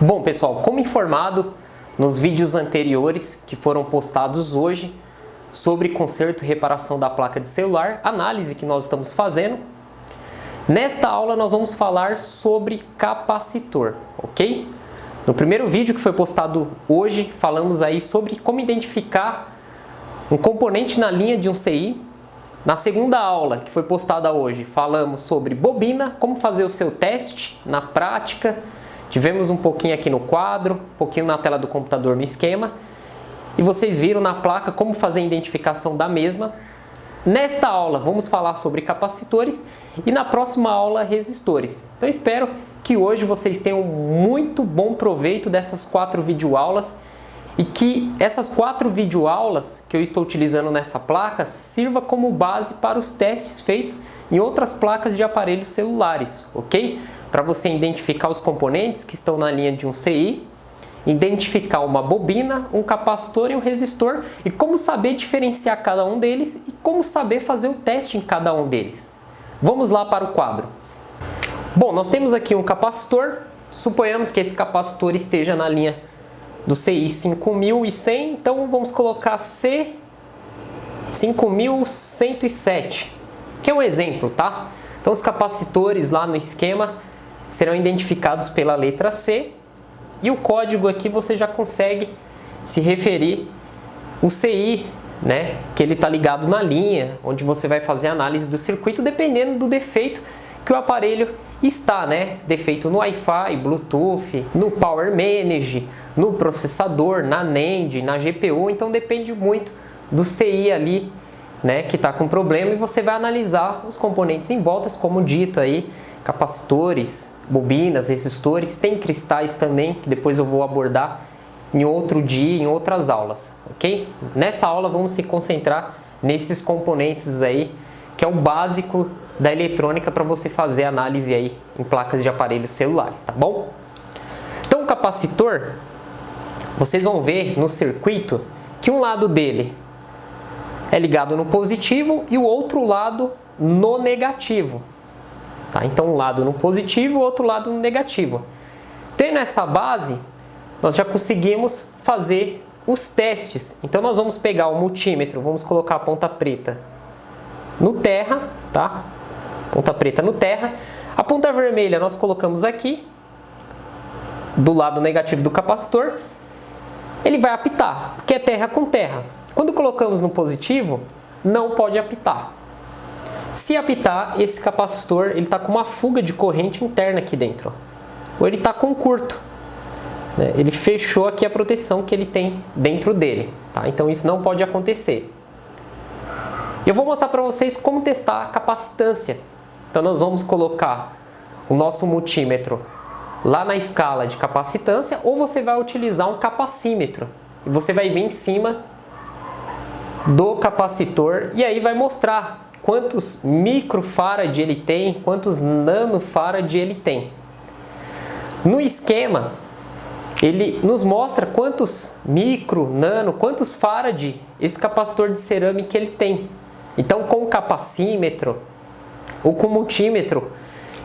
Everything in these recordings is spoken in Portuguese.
Bom, pessoal, como informado nos vídeos anteriores que foram postados hoje sobre conserto e reparação da placa de celular, análise que nós estamos fazendo, nesta aula nós vamos falar sobre capacitor, ok? No primeiro vídeo que foi postado hoje, falamos aí sobre como identificar um componente na linha de um CI. Na segunda aula, que foi postada hoje, falamos sobre bobina, como fazer o seu teste na prática. Tivemos um pouquinho aqui no quadro, um pouquinho na tela do computador no esquema. E vocês viram na placa como fazer a identificação da mesma. Nesta aula vamos falar sobre capacitores e na próxima aula resistores. Então espero que hoje vocês tenham muito bom proveito dessas 4 videoaulas e que essas 4 videoaulas que eu estou utilizando nessa placa sirva como base para os testes feitos em outras placas de aparelhos celulares, ok? Para você identificar os componentes que estão na linha de um CI, identificar uma bobina, um capacitor e um resistor e como saber diferenciar cada um deles e como saber fazer o teste em cada um deles. Vamos lá para o quadro. Bom, nós temos aqui um capacitor, suponhamos que esse capacitor esteja na linha do CI 5100, então vamos colocar C 5107, que é um exemplo, tá? Então os capacitores lá no esquema serão identificados pela letra C e o código aqui você já consegue se referir o CI, né, que ele está ligado na linha, onde você vai fazer a análise do circuito dependendo do defeito que o aparelho está, né? Defeito no Wi-Fi, Bluetooth, no Power Manage, no processador, na NAND, na GPU, então depende muito do CI ali, né, que está com problema e você vai analisar os componentes em voltas, como dito aí, capacitores, bobinas, resistores, tem cristais também, que depois eu vou abordar em outro dia, em outras aulas, ok? Nessa aula vamos se concentrar nesses componentes aí, que é o básico da eletrônica para você fazer análise aí em placas de aparelhos celulares, tá bom? Então o capacitor, vocês vão ver no circuito que um lado dele é ligado no positivo e o outro lado no negativo. Tá? Então um lado no positivo e o outro lado no negativo. Tendo essa base, nós já conseguimos fazer os testes. Então nós vamos pegar o multímetro, vamos colocar a ponta preta no terra, tá? Ponta preta no terra. A ponta vermelha nós colocamos aqui, do lado negativo do capacitor. Ele vai apitar, porque é terra com terra. Quando colocamos no positivo, não pode apitar. Se apitar, esse capacitor ele está com uma fuga de corrente interna aqui dentro. Ou ele está com curto. Né? Ele fechou aqui a proteção que ele tem dentro dele. Tá? Então isso não pode acontecer. Eu vou mostrar para vocês como testar a capacitância. Então nós vamos colocar o nosso multímetro lá na escala de capacitância ou você vai utilizar um capacímetro. E você vai vir em cima do capacitor e aí vai mostrar quantos microfarad ele tem, quantos nanofarad ele tem. No esquema, ele nos mostra quantos micro, nano, quantos farad esse capacitor de cerâmica ele tem. Então, com o capacímetro ou com o multímetro,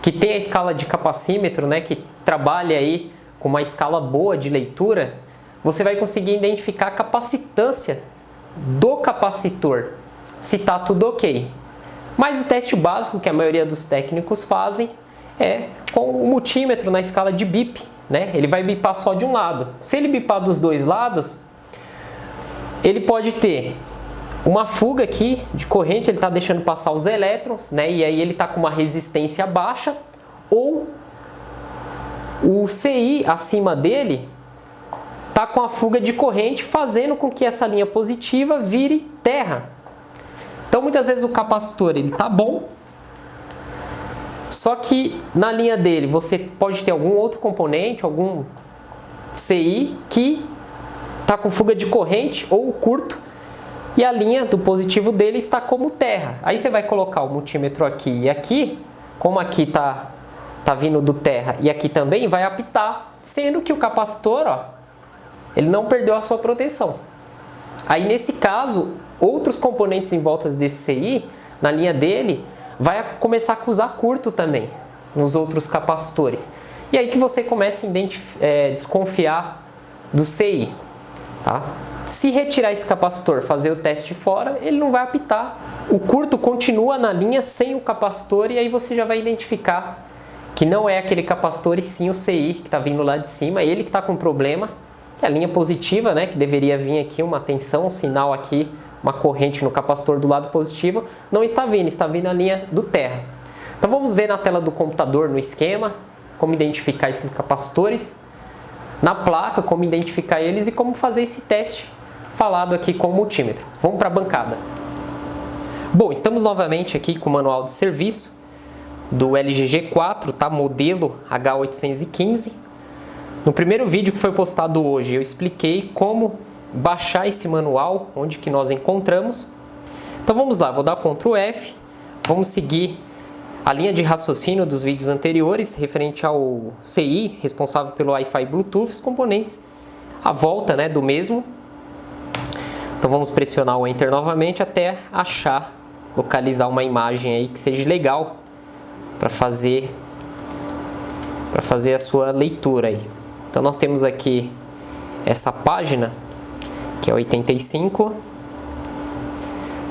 que tem a escala de capacímetro, né, que trabalha aí com uma escala boa de leitura, você vai conseguir identificar a capacitância do capacitor, se está tudo ok. Mas o teste básico que a maioria dos técnicos fazem é com o multímetro na escala de bip, né? Ele vai bipar só de um lado. Se ele bipar dos dois lados, ele pode ter uma fuga aqui de corrente, ele está deixando passar os elétrons, né? E aí ele está com uma resistência baixa, ou o CI acima dele está com a fuga de corrente, fazendo com que essa linha positiva vire terra. Então muitas vezes o capacitor ele está bom, só que na linha dele você pode ter algum outro componente, algum CI que está com fuga de corrente ou curto e a linha do positivo dele está como terra. Aí você vai colocar o multímetro aqui e aqui, como aqui tá vindo do terra e aqui também vai apitar, sendo que o capacitor, ó, ele não perdeu a sua proteção. Aí nesse caso, outros componentes em volta desse CI, na linha dele, vai começar a acusar curto também nos outros capacitores. E aí que você começa a desconfiar do CI, tá? Se retirar esse capacitor, fazer o teste fora, ele não vai apitar. O curto continua na linha sem o capacitor e aí você já vai identificar que não é aquele capacitor e sim o CI que está vindo lá de cima, ele que está com problema. Que a linha positiva, né, que deveria vir aqui uma tensão, um sinal aqui, uma corrente no capacitor do lado positivo, não está vindo a linha do terra. Então vamos ver na tela do computador, no esquema, como identificar esses capacitores, na placa, como identificar eles e como fazer esse teste falado aqui com o multímetro. Vamos para a bancada. Bom, estamos novamente aqui com o manual de serviço do LG G4, tá? Modelo H815. No primeiro vídeo que foi postado hoje, eu expliquei como baixar esse manual, onde que nós encontramos. Então vamos lá, vou dar Ctrl F, vamos seguir a linha de raciocínio dos vídeos anteriores, referente ao CI, responsável pelo Wi-Fi e Bluetooth, os componentes à volta, né, do mesmo. Então vamos pressionar o Enter novamente até achar, localizar uma imagem aí que seja legal para fazer a sua leitura aí. Então nós temos aqui essa página, que é 85.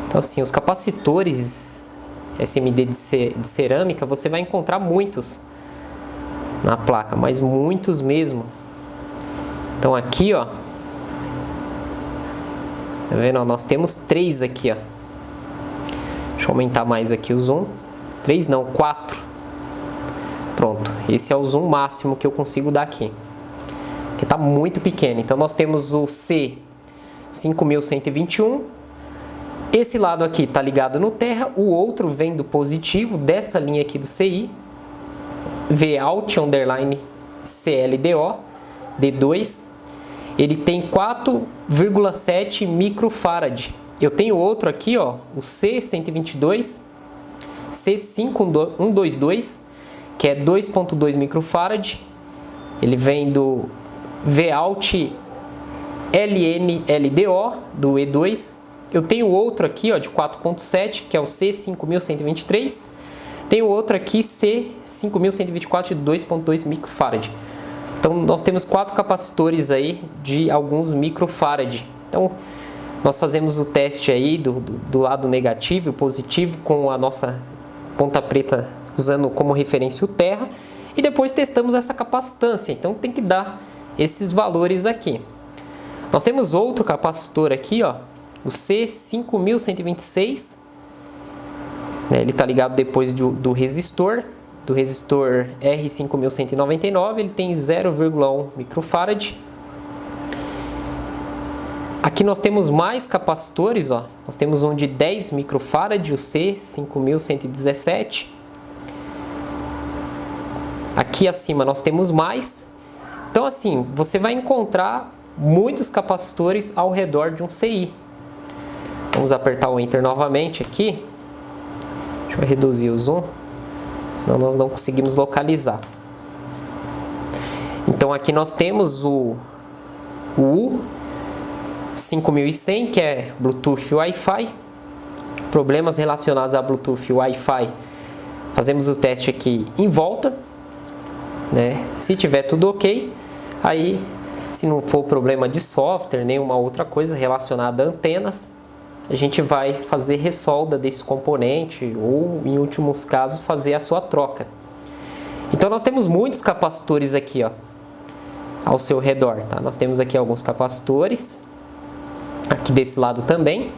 Então assim, os capacitores SMD de cerâmica, você vai encontrar muitos na placa, mas muitos mesmo. Então aqui, ó, tá vendo? Nós temos 3 aqui, ó. Deixa eu aumentar mais aqui o zoom. 3 não, 4. Pronto, esse é o zoom máximo que eu consigo dar aqui. Que tá muito pequeno. Então nós temos o C5121. Esse lado aqui tá ligado no terra, o outro vem do positivo dessa linha aqui do CI. Vout_CLDO D2. Ele tem 4,7 microfarad. Eu tenho outro aqui, ó, o C122, C5122, que é 2,2 microfarad. Ele vem do Vout LNLDO do E2. Eu tenho outro aqui, ó, de 4,7, que é o C5123. Tenho outro aqui, C5124, de 2,2 microfarad. Então nós temos 4 capacitores aí de alguns microfarad. Então nós fazemos o teste aí do lado negativo e positivo com a nossa ponta preta usando como referência o terra e depois testamos essa capacitância. Então tem que dar esses valores aqui. Nós temos outro capacitor aqui, ó, o C5126. Ele está ligado depois do resistor R5199, ele tem 0,1 microfarad. Aqui nós temos mais capacitores, ó. Nós temos um de 10 microfarad, o C5117. Aqui acima nós temos mais. Então assim, você vai encontrar muitos capacitores ao redor de um CI. Vamos apertar o Enter novamente aqui. Deixa eu reduzir o zoom, senão nós não conseguimos localizar. Então aqui nós temos o U5100, que é Bluetooth Wi-Fi. Problemas relacionados a Bluetooth Wi-Fi, fazemos o teste aqui em volta, né? Se tiver tudo ok, aí se não for problema de software, nenhuma outra coisa relacionada a antenas, a gente vai fazer ressolda desse componente ou, em últimos casos, fazer a sua troca. Então nós temos muitos capacitores aqui, ó, ao seu redor, tá? Nós temos aqui alguns capacitores, aqui desse lado também.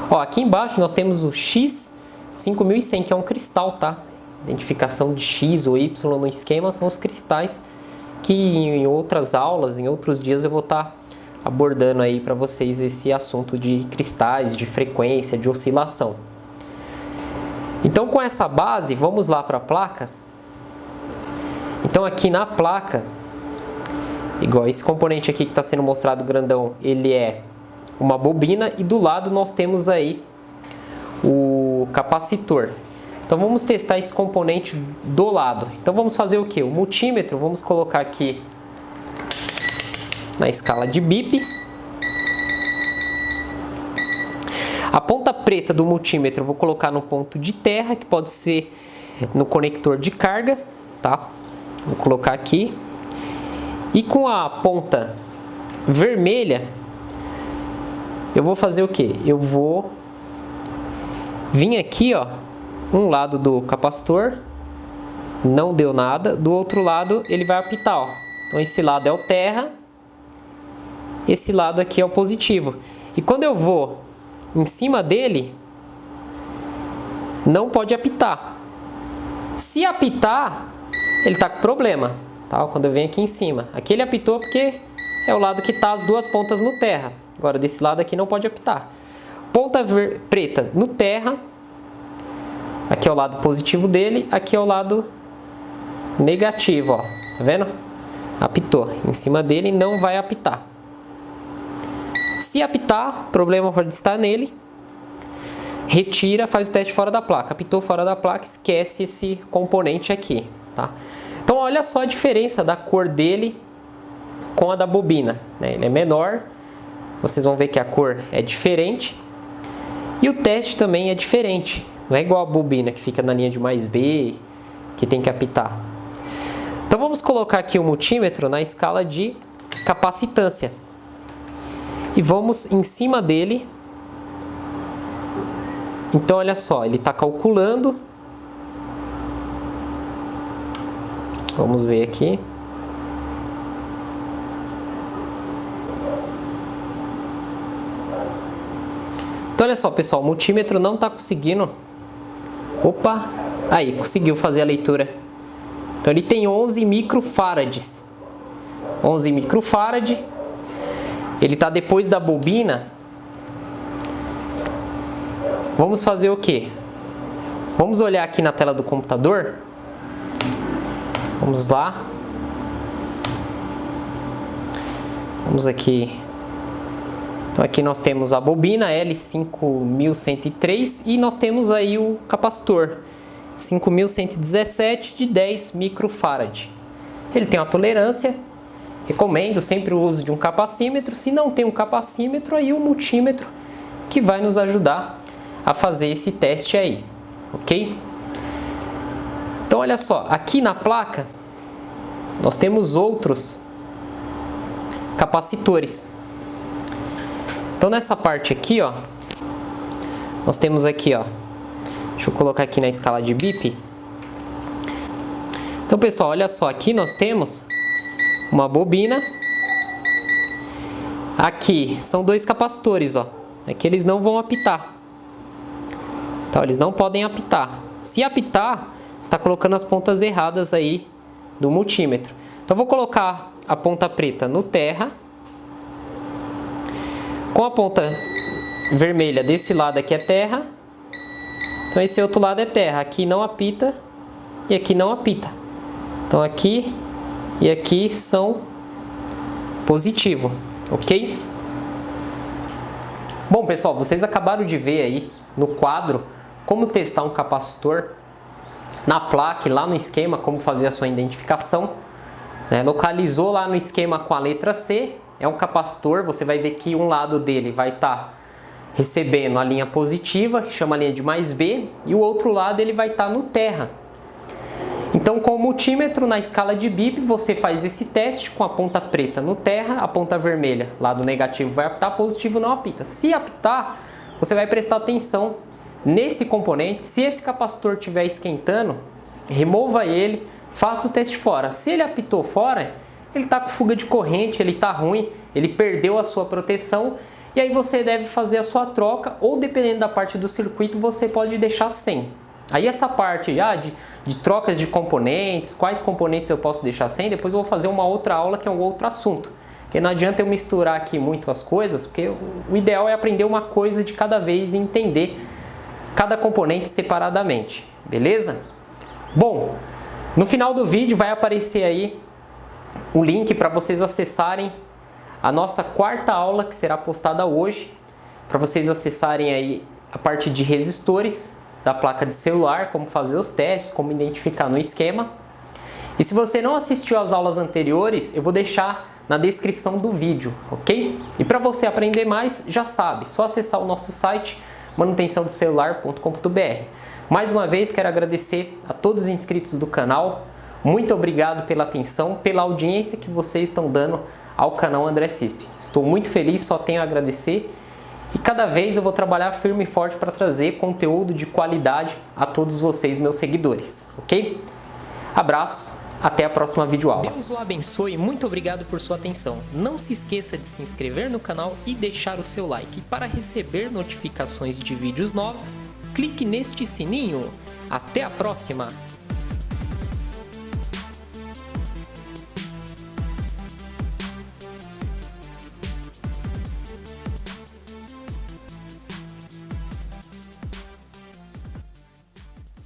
Ó, aqui embaixo nós temos o X5100, que é um cristal, tá? Identificação de X ou Y no esquema são os cristais que em outras aulas, em outros dias eu vou estar abordando aí para vocês esse assunto de cristais, de frequência, de oscilação. Então com essa base, vamos lá para a placa. Então aqui na placa, igual esse componente aqui que está sendo mostrado grandão, ele é uma bobina e do lado nós temos aí o capacitor. Então vamos testar esse componente do lado. Então vamos fazer o que? O multímetro, vamos colocar aqui na escala de bip. A ponta preta do multímetro eu vou colocar no ponto de terra, que pode ser no conector de carga, tá? Vou colocar aqui. E com a ponta vermelha, eu vou fazer o que? Eu vou vir aqui, ó, um lado do capacitor, não deu nada, do outro lado ele vai apitar, ó. Então esse lado é o terra, esse lado aqui é o positivo. E quando eu vou em cima dele, não pode apitar. Se apitar, ele está com problema, tá? Quando eu venho aqui em cima. Aqui ele apitou porque é o lado que está as duas pontas no terra. Agora desse lado aqui não pode apitar. Ponta preta no terra. Aqui é o lado positivo dele, aqui é o lado negativo, ó. Tá vendo? Apitou. Em cima dele não vai apitar. Se apitar, o problema pode estar nele. Retira, faz o teste fora da placa. Apitou fora da placa, esquece esse componente aqui, tá? Então olha só a diferença da cor dele com a da bobina, né? Ele é menor, vocês vão ver que a cor é diferente. E o teste também é diferente. Não é igual a bobina que fica na linha de mais B, que tem que apitar. Então vamos colocar aqui o multímetro na escala de capacitância. E vamos em cima dele. Então olha só, ele está calculando. Vamos ver aqui. Então olha só, pessoal, o multímetro não está conseguindo. Opa! Aí, conseguiu fazer a leitura. Então ele tem 11 microfarads. 11 microfarad. Ele está depois da bobina. Vamos fazer o quê? Vamos olhar aqui na tela do computador. Vamos lá. Vamos aqui. Então aqui nós temos a bobina L5103 e nós temos aí o capacitor 5117 de 10 microfarad. Ele tem uma tolerância. Recomendo sempre o uso de um capacímetro. Se não tem um capacímetro, aí o multímetro que vai nos ajudar a fazer esse teste aí, ok? Então olha só, aqui na placa nós temos outros capacitores. Então nessa parte aqui, ó, nós temos aqui, ó, deixa eu colocar aqui na escala de BIP. Então pessoal, olha só, aqui nós temos uma bobina. Aqui são dois capacitores, ó. Aqui eles não vão apitar. Então eles não podem apitar. Se apitar, está colocando as pontas erradas aí do multímetro. Então vou colocar a ponta preta no terra. Com a ponta vermelha desse lado aqui é terra. Então esse outro lado é terra. Aqui não apita e aqui não apita. Então aqui e aqui são positivo, ok? Bom, pessoal, vocês acabaram de ver aí no quadro como testar um capacitor na placa e lá no esquema, como fazer a sua identificação, né? Localizou lá no esquema com a letra C, é um capacitor, você vai ver que um lado dele vai estar recebendo a linha positiva, que chama a linha de mais B, e o outro lado ele vai estar no terra. Então, com o multímetro na escala de BIP, você faz esse teste com a ponta preta no terra, a ponta vermelha, lado negativo vai apitar, positivo não apita. Se apitar, você vai prestar atenção nesse componente. Se esse capacitor estiver esquentando, remova ele, faça o teste fora. Se ele apitou fora, ele está com fuga de corrente, ele está ruim, ele perdeu a sua proteção, e aí você deve fazer a sua troca, ou dependendo da parte do circuito, você pode deixar sem. Aí essa parte de trocas de componentes, quais componentes eu posso deixar sem, depois eu vou fazer uma outra aula que é um outro assunto. Porque não adianta eu misturar aqui muito as coisas, porque o ideal é aprender uma coisa de cada vez e entender cada componente separadamente, beleza? Bom, no final do vídeo vai aparecer aí o link para vocês acessarem a nossa quarta aula que será postada hoje, para vocês acessarem aí a parte de resistores da placa de celular, como fazer os testes, como identificar no esquema. E se você não assistiu às aulas anteriores, eu vou deixar na descrição do vídeo, ok? E para você aprender mais, já sabe, só acessar o nosso site manutençãodocelular.com.br. Mais uma vez quero agradecer a todos os inscritos do canal, Muito obrigado pela atenção, pela audiência que vocês estão dando ao canal André Cisp. Estou muito feliz, só tenho a agradecer. E cada vez eu vou trabalhar firme e forte para trazer conteúdo de qualidade a todos vocês, meus seguidores, ok? Abraços, até a próxima videoaula. Deus o abençoe e muito obrigado por sua atenção. Não se esqueça de se inscrever no canal e deixar o seu like. E para receber notificações de vídeos novos, clique neste sininho. Até a próxima!